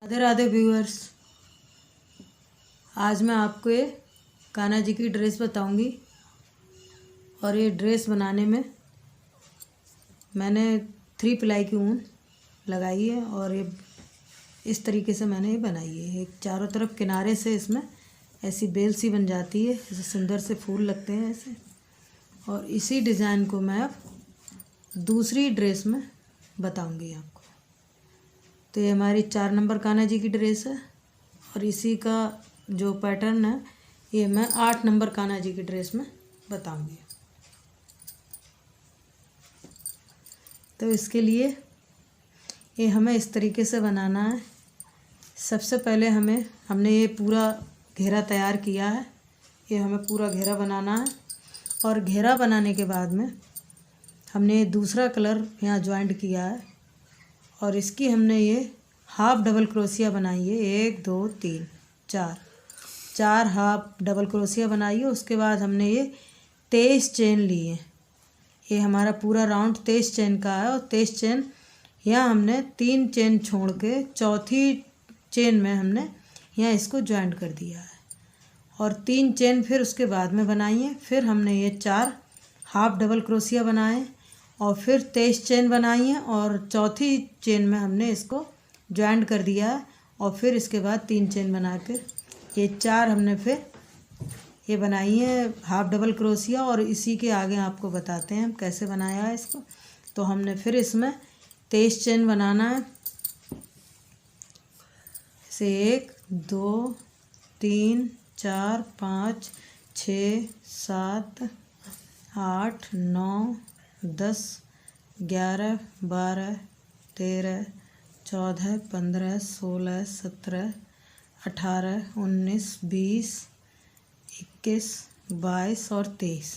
Radhe Radhe viewers. आज मैं आपको ये कान्हा जी की ड्रेस बताऊंगी। और ये ड्रेस बनाने में मैंने 3 प्लाई की ऊन लगाई है और ये इस तरीके से मैंने ये बनाई है। एक चारों तरफ किनारे से इसमें ऐसी बेल सी बन जाती है, ऐसे सुंदर से फूल लगते हैं ऐसे। और इसी डिज़ाइन को मैं अब दूसरी ड्रेस में बताऊंगी आपको। तो ये हमारी 4 नंबर कान्हा जी की ड्रेस है और इसी का जो पैटर्न है ये मैं 8 नंबर कान्हा जी की ड्रेस में बताऊंगी। तो इसके लिए ये हमें इस तरीके से बनाना है। सबसे पहले हमने ये पूरा घेरा तैयार किया है। ये हमें पूरा घेरा बनाना है और घेरा बनाने के बाद में हमने दूसरा कलर यहाँ ज्वाइंट किया है और इसकी हमने ये हाफ डबल क्रोशिया बनाई है। 1 2 3 4 हाफ डबल क्रोशिया बनाई है। उसके बाद हमने ये 23 चेन ली है। ये हमारा पूरा राउंड 23 चेन का है और 23 चेन यहाँ हमने 3 चेन छोड़ के चौथी चेन में हमने यहाँ इसको ज्वाइंट कर दिया है और 3 चेन फिर उसके बाद में बनाई है। फिर हमने ये 4 हाफ डबल क्रोशिया बनाए और फिर 23 चेन बनाई है और चौथी चेन में हमने इसको ज्वाइंट कर दिया है और फिर इसके बाद 3 चेन बना के ये 4 हमने फिर ये बनाई है हाफ डबल क्रोशिया। और इसी के आगे आपको बताते हैं हम कैसे बनाया है इसको। तो हमने फिर इसमें 23 चेन बनाना है। इसे 1 2 3 4 5 6 7 8 9 10 11 12 13 14 15 16 17 18 19 20 21 22 और 23।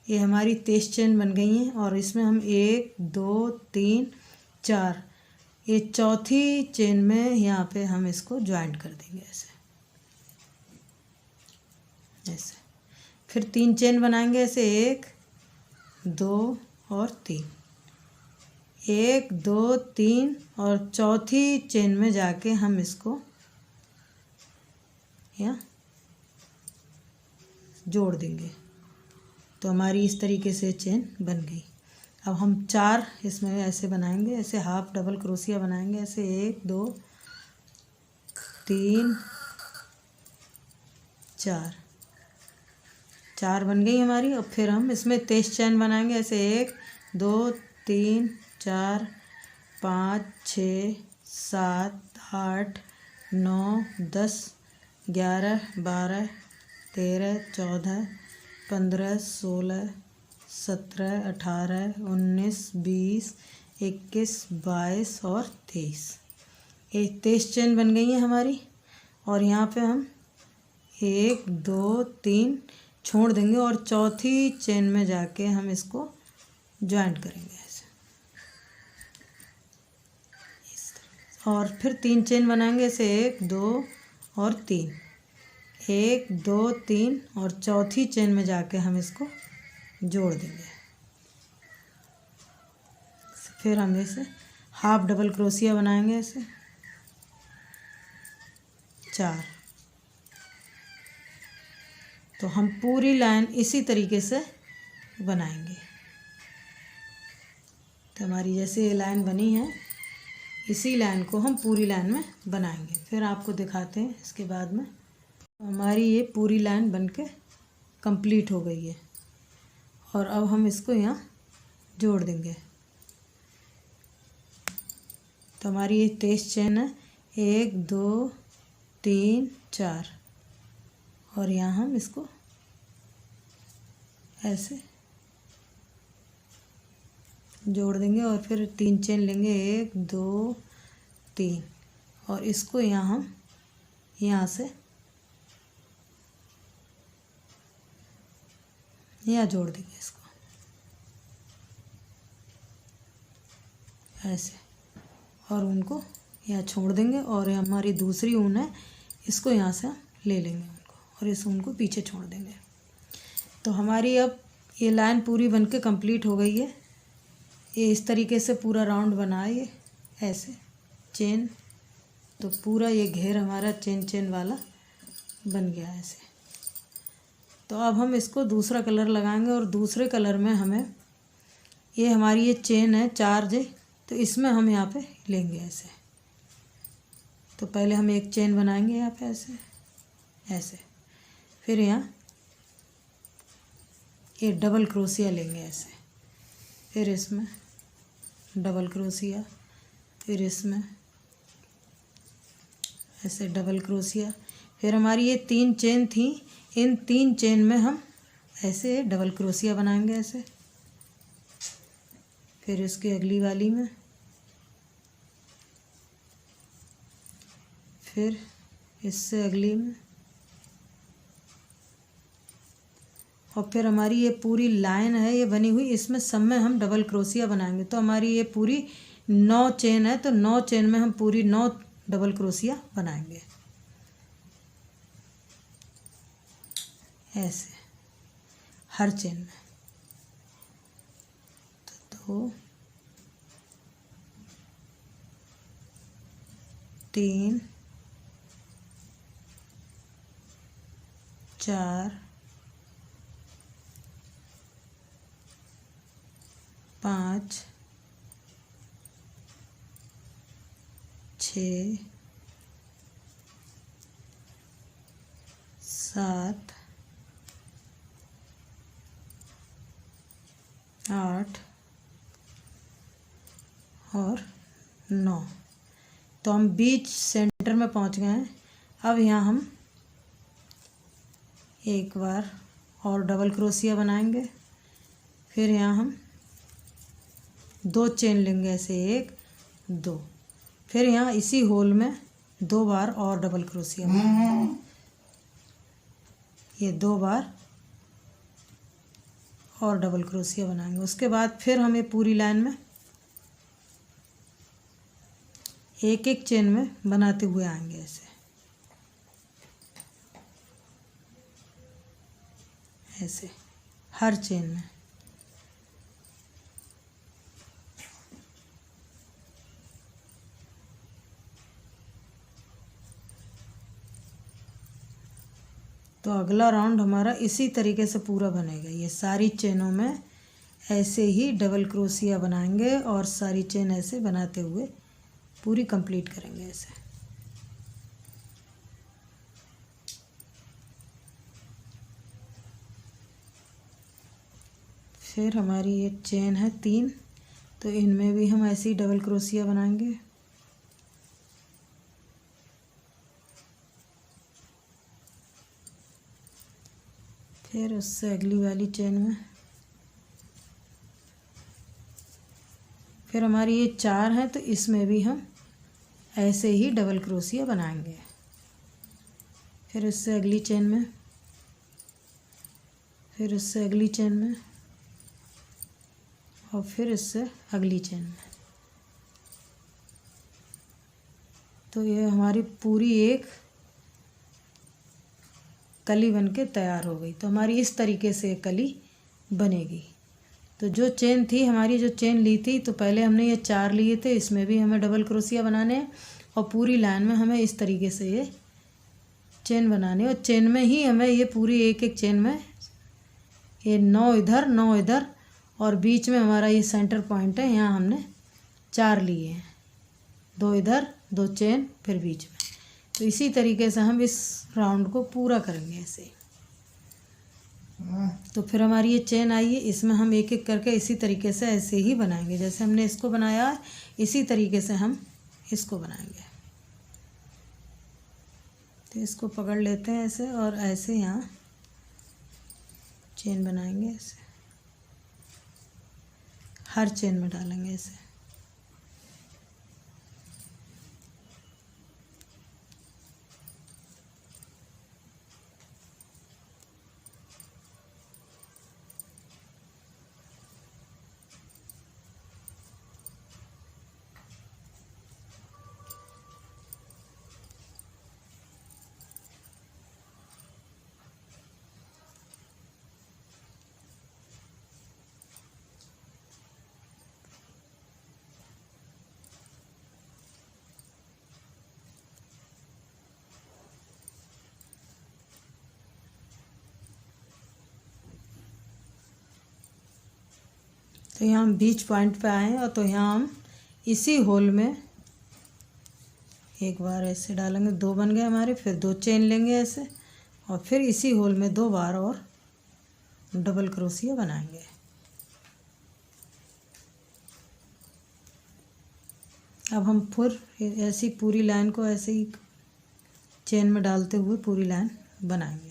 ये हमारी 23 चेन बन गई हैं और इसमें हम 1 2 3 4 ये चौथी चेन में यहाँ पे हम इसको ज्वाइंट कर देंगे ऐसे ऐसे। फिर 3 चेन बनाएंगे ऐसे 1 2 और 3 1 2 3 और चौथी चेन में जाके हम इसको यहाँ जोड़ देंगे। तो हमारी इस तरीके से चेन बन गई। अब हम 4 इसमें ऐसे बनाएंगे, ऐसे हाफ डबल क्रोशिया बनाएंगे ऐसे 1 2 3 4 बन गई हमारी। और फिर हम इसमें 23 चेन बनाएंगे ऐसे 1 2 3 4 5 6 7 8 9 10 11 12 13 14 15 16 17 18 19 20 21 22 और 23। ये 23 चेन बन गई है हमारी। और यहाँ पे हम 1 2 3 छोड़ देंगे और चौथी चेन में जाके हम इसको ज्वाइंट करेंगे ऐसे। और फिर 3 चेन बनाएंगे ऐसे 1 2 और 3 1 2 3 और चौथी चेन में जाके हम इसको जोड़ देंगे। फिर हम ऐसे हाफ डबल क्रोशिया बनाएंगे ऐसे 4। तो हम पूरी लाइन इसी तरीके से बनाएंगे। तो हमारी जैसे ये लाइन बनी है इसी लाइन को हम पूरी लाइन में बनाएंगे। फिर आपको दिखाते हैं इसके बाद में। हमारी ये पूरी लाइन बनके कंप्लीट हो गई है और अब हम इसको यहाँ जोड़ देंगे। तो हमारी ये 23 चेन है 1 2 3 4 और यहाँ हम इसको ऐसे जोड़ देंगे और फिर 3 चेन लेंगे 1 2 3 और इसको यहाँ हम यहाँ से यहाँ जोड़ देंगे इसको ऐसे और उनको यहाँ छोड़ देंगे। और हमारी दूसरी ऊन है इसको यहाँ से ले लेंगे उनको और इस ऊन को पीछे छोड़ देंगे। तो हमारी अब ये लाइन पूरी बनके कंप्लीट हो गई है। ये इस तरीके से पूरा राउंड बनाए ऐसे चेन तो पूरा ये घेर हमारा चेन चेन वाला बन गया है ऐसे। तो अब हम इसको दूसरा कलर लगाएंगे और दूसरे कलर में हमें ये हमारी ये चेन है 4 जे, तो इसमें हम यहाँ पे लेंगे ऐसे। तो पहले हम एक चेन बनाएंगे यहाँ पे ऐसे ऐसे, फिर यहाँ ये डबल क्रोशिया लेंगे ऐसे, फिर इसमें डबल क्रोशिया, फिर इसमें ऐसे डबल क्रोशिया, फिर हमारी ये 3 चेन थी, इन 3 चेन में हम ऐसे डबल क्रोशिया बनाएंगे ऐसे, फिर इसकी अगली वाली में, फिर इससे अगली में, और फिर हमारी ये पूरी लाइन है ये बनी हुई, इसमें सब में हम डबल क्रोशिया बनाएंगे। तो हमारी ये पूरी 9 चेन है, तो 9 चेन में हम पूरी 9 डबल क्रोशिया बनाएंगे ऐसे हर चेन में। तो 2 3 4 5 6 7 8 और 9। तो हम बीच सेंटर में पहुंच गए हैं। अब यहाँ हम एक बार और डबल क्रोशिया बनाएंगे, फिर यहाँ हम 2 चेन लेंगे ऐसे 1 2, फिर यहाँ इसी होल में 2 बार और डबल क्रोशिया बनाएंगे, ये 2 बार और डबल क्रोशिया बनाएंगे। उसके बाद फिर हम ये पूरी लाइन में एक एक चेन में बनाते हुए आएंगे ऐसे ऐसे हर चेन में। तो अगला राउंड हमारा इसी तरीके से पूरा बनेगा। ये सारी चेनों में ऐसे ही डबल क्रोशिया बनाएंगे और सारी चेन ऐसे बनाते हुए पूरी कंप्लीट करेंगे ऐसे। फिर हमारी ये चेन है 3, तो इनमें भी हम ऐसे ही डबल क्रोशिया बनाएंगे। फिर उससे अगली वाली चेन में, फिर हमारी ये 4 है, तो इसमें भी हम ऐसे ही डबल क्रोशिया बनाएंगे। फिर उससे अगली चेन में, फिर उससे अगली चेन में, और फिर इससे अगली चेन में। तो ये हमारी पूरी एक कली बन के तैयार हो गई। तो हमारी इस तरीके से कली बनेगी। तो जो चेन थी हमारी, जो चेन ली थी, तो पहले हमने ये 4 लिए थे, इसमें भी हमें डबल क्रोशिया बनाने हैं और पूरी लाइन में हमें इस तरीके से ये चेन बनानी है। और चेन में ही हमें ये पूरी एक एक चेन में ये 9 इधर 9 इधर, और बीच में हमारा ये सेंटर पॉइंट है, यहाँ हमने 4 लिए हैं, 2 इधर 2 चेन फिर बीच में। तो इसी तरीके से हम इस राउंड को पूरा करेंगे ऐसे। तो फिर हमारी ये चेन आई है, इसमें हम एक एक करके इसी तरीके से ऐसे ही बनाएंगे। जैसे हमने इसको बनाया है इसी तरीके से हम इसको बनाएंगे। तो इसको पकड़ लेते हैं ऐसे और ऐसे यहाँ चेन बनाएंगे ऐसे, हर चेन में डालेंगे ऐसे। तो यहाँ हम बीच पॉइंट पे आए और तो यहाँ हम इसी होल में एक बार ऐसे डालेंगे, 2 बन गए हमारे। फिर 2 चेन लेंगे ऐसे और फिर इसी होल में 2 बार और डबल क्रोशिया बनाएंगे। अब हम फिर ऐसी पूरी लाइन को ऐसे ही चेन में डालते हुए पूरी लाइन बनाएंगे।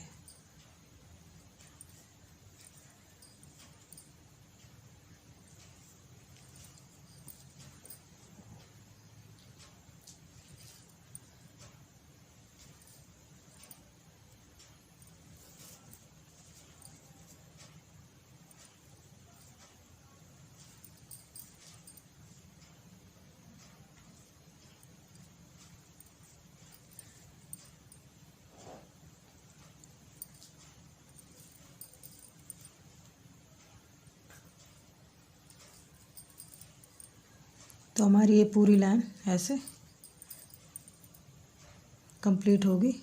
तो हमारी ये पूरी लाइन ऐसे कंप्लीट होगी।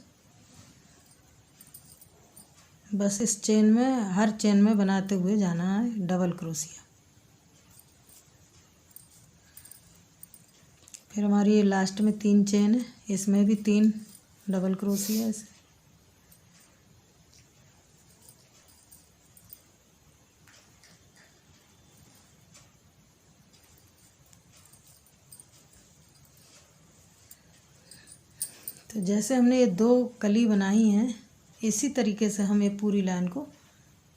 बस इस चेन में, हर चेन में बनाते हुए जाना है डबल क्रोशिया। फिर हमारी ये लास्ट में 3 चेन है, इसमें भी 3 डबल क्रोशिया ऐसे। तो जैसे हमने ये 2 कली बनाई हैं, इसी तरीके से हम ये पूरी लाइन को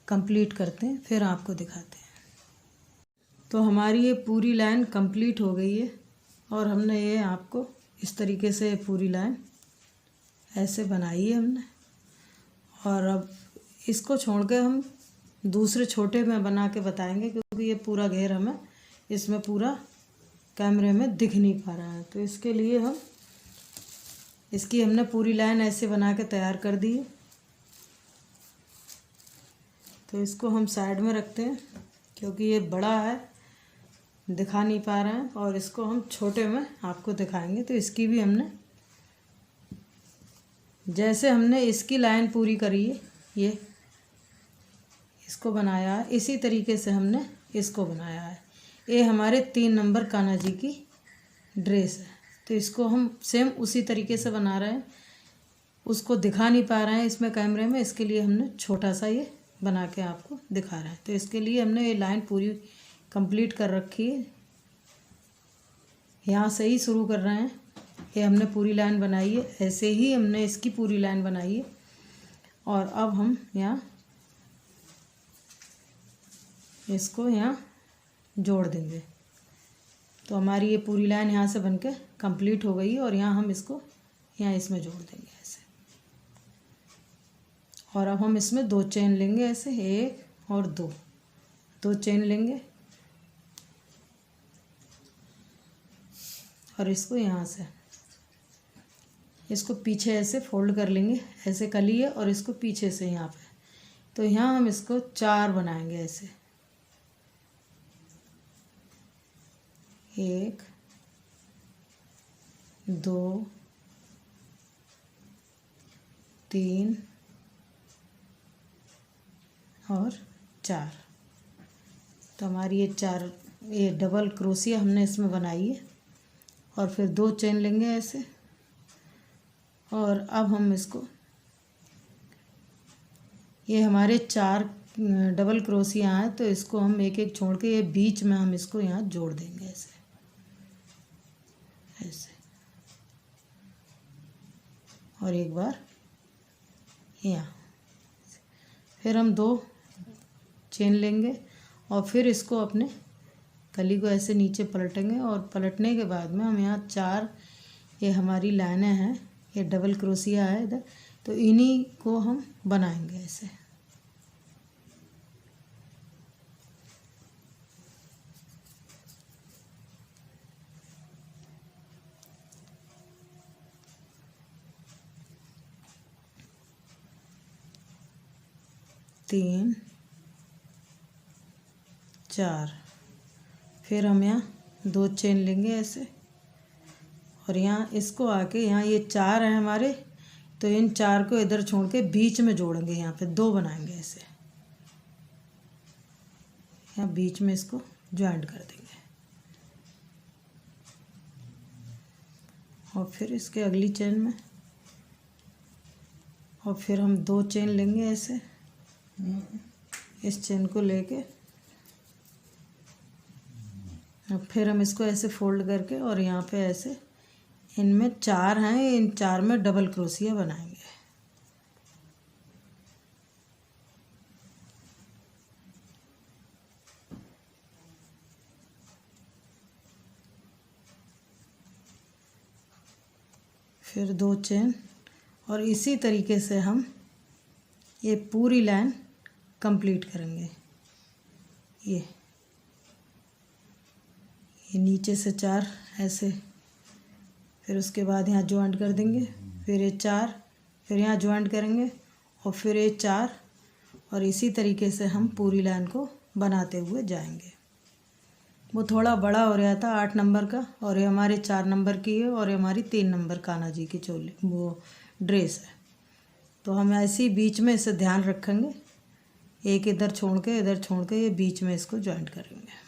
कंप्लीट करते हैं, फिर आपको दिखाते हैं। तो हमारी ये पूरी लाइन कंप्लीट हो गई है और हमने ये आपको इस तरीके से पूरी लाइन ऐसे बनाई है हमने। और अब इसको छोड़ के हम दूसरे छोटे में बना के बताएंगे, क्योंकि ये पूरा घेर हमें इसमें पूरा कैमरे में दिख नहीं पा रहा है। तो इसके लिए इसकी हमने पूरी लाइन ऐसे बना के तैयार कर दी है। तो इसको हम साइड में रखते हैं, क्योंकि ये बड़ा है, दिखा नहीं पा रहे हैं, और इसको हम छोटे में आपको दिखाएंगे। तो इसकी भी हमने, जैसे हमने इसकी लाइन पूरी करी है, ये इसको बनाया है, इसी तरीके से हमने इसको बनाया है। ये हमारे 3 नंबर कान्हा जी की ड्रेस है। तो इसको हम सेम उसी तरीके से बना रहे हैं, उसको दिखा नहीं पा रहे हैं इसमें कैमरे में, इसके लिए हमने छोटा सा ये बना के आपको दिखा रहे हैं। तो इसके लिए हमने ये लाइन पूरी कंप्लीट कर रखी है। यहाँ से ही शुरू कर रहे हैं, ये हमने पूरी लाइन बनाई है, ऐसे ही हमने इसकी पूरी लाइन बनाई है। और अब हम यहाँ इसको यहाँ जोड़ देंगे। तो हमारी ये पूरी लाइन यहाँ से बनके कंप्लीट हो गई, और यहाँ हम इसको यहाँ इसमें जोड़ देंगे ऐसे। और अब हम इसमें 2 चेन लेंगे ऐसे, 1 और 2 चेन लेंगे और इसको यहाँ से, इसको पीछे ऐसे फोल्ड कर लेंगे, ऐसे कली है और इसको पीछे से यहाँ पे। तो यहाँ हम इसको 4 बनाएंगे ऐसे, 1 2 3 और 4। तो हमारी ये डबल क्रोशिया हमने इसमें बनाई है। और फिर 2 चेन लेंगे ऐसे, और अब हम इसको, ये हमारे 4 डबल क्रोशिया हैं, तो इसको हम एक एक छोड़ के ये बीच में हम इसको यहाँ जोड़ देंगे ऐसे ऐसे। और एक बार यहाँ, फिर हम 2 चेन लेंगे और फिर इसको अपने कली को ऐसे नीचे पलटेंगे, और पलटने के बाद में हम यहाँ 4 ये हमारी लाइनें हैं, ये डबल क्रोशिया है इधर, तो इन्हीं को हम बनाएंगे ऐसे। तीन 4, फिर हम यहाँ 2 चेन लेंगे ऐसे, और यहाँ इसको आके यहाँ ये 4 हैं हमारे, तो इन 4 को इधर छोड़ के बीच में जोड़ेंगे, यहाँ पे 2 बनाएंगे ऐसे, यहाँ बीच में इसको ज्वाइंट कर देंगे। और फिर इसके अगली चेन में, और फिर हम 2 चेन लेंगे ऐसे, इस चेन को लेके, और फिर हम इसको ऐसे फोल्ड करके और यहाँ पे ऐसे, इनमें 4 हैं, इन 4 में डबल क्रोशिया बनाएंगे। फिर 2 चेन, और इसी तरीके से हम ये पूरी लाइन कंप्लीट करेंगे। ये नीचे से 4 ऐसे, फिर उसके बाद यहाँ ज्वाइंट कर देंगे, फिर ये 4, फिर यहाँ ज्वाइंट करेंगे, और फिर ये 4, और इसी तरीके से हम पूरी लाइन को बनाते हुए जाएंगे। वो थोड़ा बड़ा हो रहा था 8 नंबर का, और ये हमारे 4 नंबर की है, और ये हमारी 3 नंबर कान्हा जी की चोली वो ड्रेस है। तो हम ऐसे ही बीच में इसे ध्यान रखेंगे, एक इधर छोड़ के ये बीच में इसको ज्वाइंट करेंगे।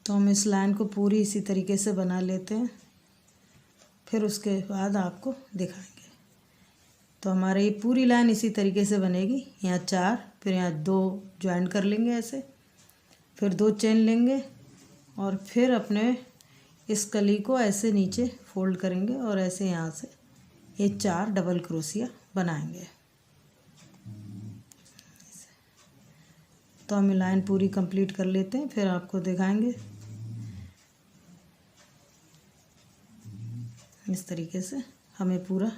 तो हम इस लाइन को पूरी इसी तरीके से बना लेते हैं, फिर उसके बाद आपको दिखाएंगे। तो हमारे ये पूरी लाइन इसी तरीके से बनेगी। यहाँ 4, फिर यहाँ 2 ज्वाइन कर लेंगे ऐसे, फिर 2 चेन लेंगे, और फिर अपने इस कली को ऐसे नीचे फोल्ड करेंगे, और ऐसे यहाँ से ये 4 डबल क्रोशिया बनाएंगे। तो हम लाइन पूरी कंप्लीट कर लेते हैं, फिर आपको दिखाएंगे। इस तरीके से हमें पूरा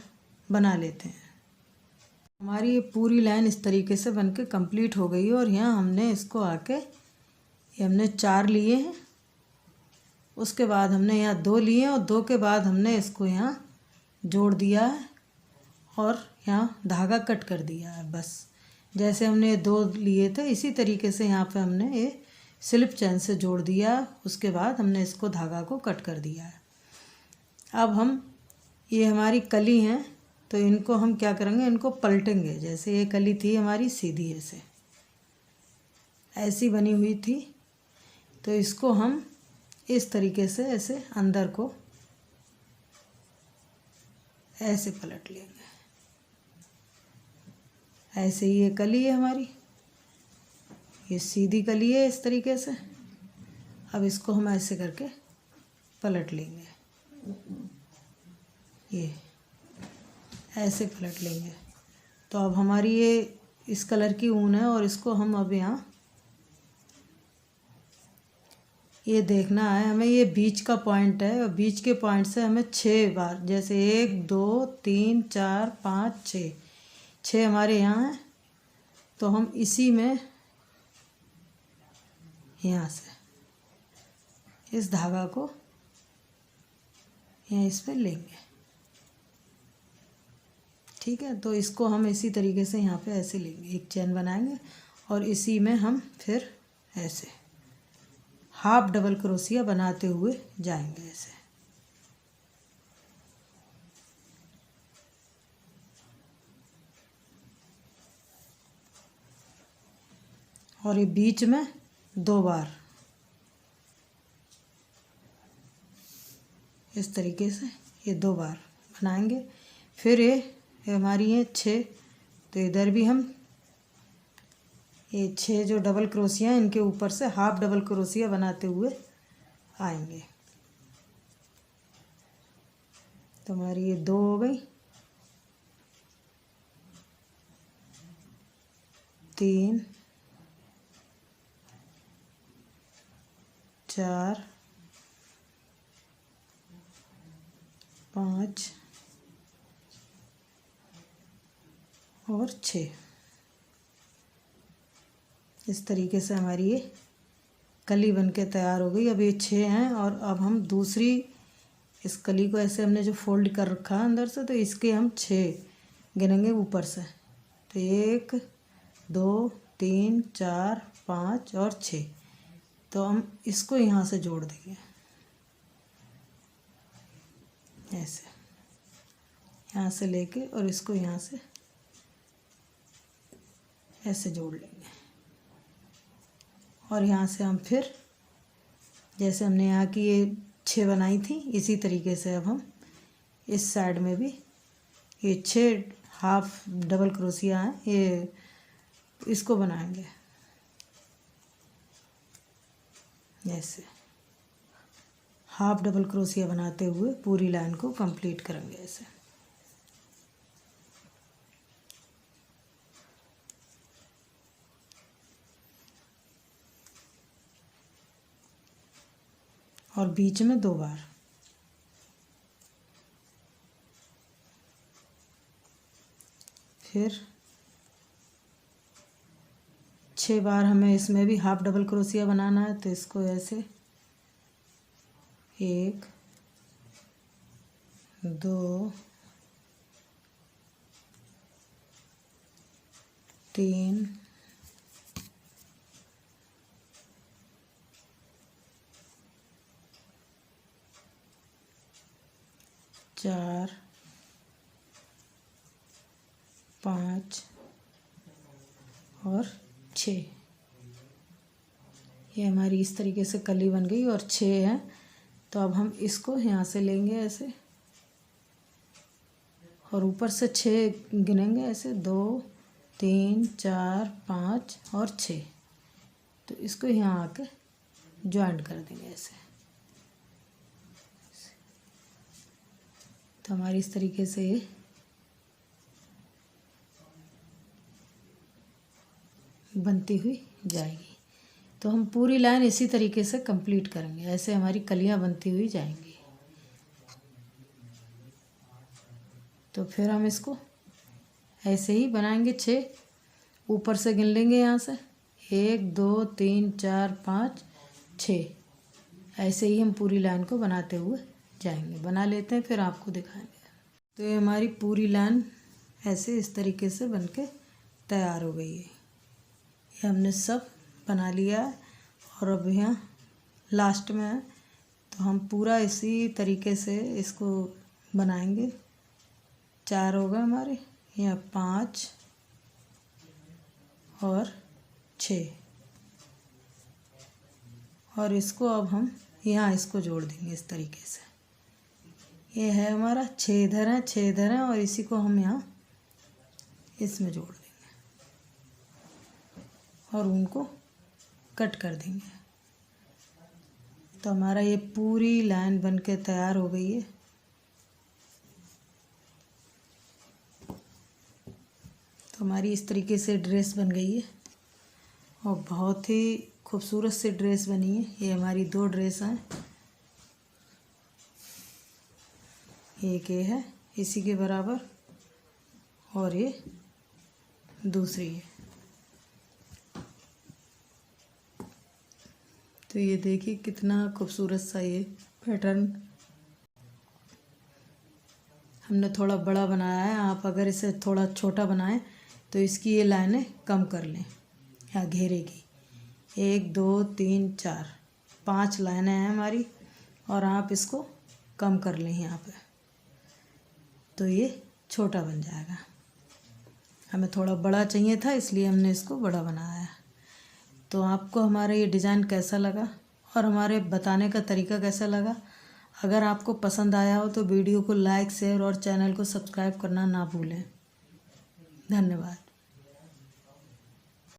बना लेते हैं। हमारी ये पूरी लाइन इस तरीके से बनके कंप्लीट हो गई है, और यहाँ हमने इसको आके, ये हमने 4 लिए हैं, उसके बाद हमने यहाँ 2 लिए हैं, और 2 के बाद हमने इसको यहाँ जोड़ दिया है, और यहाँ धागा कट कर दिया है। बस जैसे हमने 2 लिए थे इसी तरीके से यहाँ पे हमने ये स्लिप चेन से जोड़ दिया, उसके बाद हमने इसको धागा को कट कर दिया है। अब हम, ये हमारी कली हैं, तो इनको हम क्या करेंगे, इनको पलटेंगे। जैसे ये कली थी हमारी सीधी ऐसे ऐसी बनी हुई थी, तो इसको हम इस तरीके से ऐसे अंदर को ऐसे पलट लेंगे। ऐसे ही ये कली है हमारी, ये सीधी कली है इस तरीके से। अब इसको हम ऐसे करके पलट लेंगे, ये ऐसे पलट लेंगे। तो अब हमारी ये इस कलर की ऊन है, और इसको हम अब यहाँ ये देखना है हमें, ये बीच का पॉइंट है, और बीच के पॉइंट से हमें 6 बार, जैसे 1 2 3 4 5 6 हमारे यहाँ है। तो हम इसी में यहाँ से इस धागा को यहाँ इस पे लेंगे। ठीक है, तो इसको हम इसी तरीके से यहाँ पे ऐसे लेंगे, एक चेन बनाएंगे, और इसी में हम फिर ऐसे हाफ डबल क्रोशिया बनाते हुए जाएंगे ऐसे। और ये बीच में 2 बार इस तरीके से ये 2 बार बनाएंगे। फिर ये हमारी है 6, तो इधर भी हम ये 6 जो डबल क्रोशिया हैं, इनके ऊपर से हाफ डबल क्रोशिया बनाते हुए आएंगे। तो हमारी ये 2 हो गई, 3 4 5 और 6। इस तरीके से हमारी ये कली बनके तैयार हो गई। अब ये 6 हैं, और अब हम दूसरी इस कली को ऐसे हमने जो फोल्ड कर रखा है अंदर से, तो इसके हम 6 गिनेंगे ऊपर से। तो 1 2 3 4 5 और 6। तो हम इसको यहाँ से जोड़ देंगे ऐसे। यहाँ से लेके और इसको यहाँ से ऐसे जोड़ लेंगे। और यहाँ से हम फिर जैसे हमने यहाँ की ये 6 बनाई थी, इसी तरीके से अब हम इस साइड में भी ये 6 हाफ डबल क्रोशिया हैं, ये इसको बनाएंगे। जैसे हाफ डबल क्रोशिया बनाते हुए पूरी लाइन को कंप्लीट करेंगे ऐसे। और बीच में 2 बार। फिर 6 बार हमें इसमें भी हाफ डबल क्रोशिया बनाना है, तो इसको ऐसे 1 2 3 4 5 और 6। ये हमारी इस तरीके से कली बन गई और 6 है। तो अब हम इसको यहाँ से लेंगे ऐसे और ऊपर से 6 गिनेंगे ऐसे 2 3 4 5 और 6। तो इसको यहाँ आके ज्वाइंट कर देंगे ऐसे। तो हमारी इस तरीके से ये बनती हुई जाएगी। तो हम पूरी लाइन इसी तरीके से कंप्लीट करेंगे, ऐसे हमारी कलियां बनती हुई जाएंगी। तो फिर हम इसको ऐसे ही बनाएंगे 6। ऊपर से गिन लेंगे यहाँ से 1 2 3 4 5 6। ऐसे ही हम पूरी लाइन को बनाते हुए जाएंगे। बना लेते हैं, फिर आपको दिखाएंगे। तो ये हमारी पूरी लाइन ऐसे इस तरीके से बनके तैयार हो गई है। ये हमने सब बना लिया है और अब यहाँ लास्ट में है, तो हम पूरा इसी तरीके से इसको बनाएंगे। 4 हो गए हमारे, यहाँ 5 और 6। और इसको अब हम यहाँ इसको जोड़ देंगे इस तरीके से। ये है हमारा 6 इधर है, 6 इधर है और इसी को हम यहाँ इसमें जोड़ देंगे और उनको कट कर देंगे। तो हमारा ये पूरी लाइन बनके तैयार हो गई है। तो हमारी इस तरीके से ड्रेस बन गई है और बहुत ही खूबसूरत सी ड्रेस बनी है। ये हमारी 2 ड्रेस हैं, एक ये है इसी के बराबर और ये दूसरी है। तो ये देखिए कितना खूबसूरत सा ये पैटर्न हमने थोड़ा बड़ा बनाया है। आप अगर इसे थोड़ा छोटा बनाएं तो इसकी ये लाइनें कम कर लें या घेरे की। 1 2 3 4 5 लाइनें हैं हमारी और आप इसको कम कर लें यहाँ पे, तो ये छोटा बन जाएगा। हमें थोड़ा बड़ा चाहिए था इसलिए हमने इसको बड़ा बनाया है। तो आपको हमारा ये डिज़ाइन कैसा लगा और हमारे बताने का तरीका कैसा लगा? अगर आपको पसंद आया हो तो वीडियो को लाइक शेयर और चैनल को सब्सक्राइब करना ना भूलें। धन्यवाद।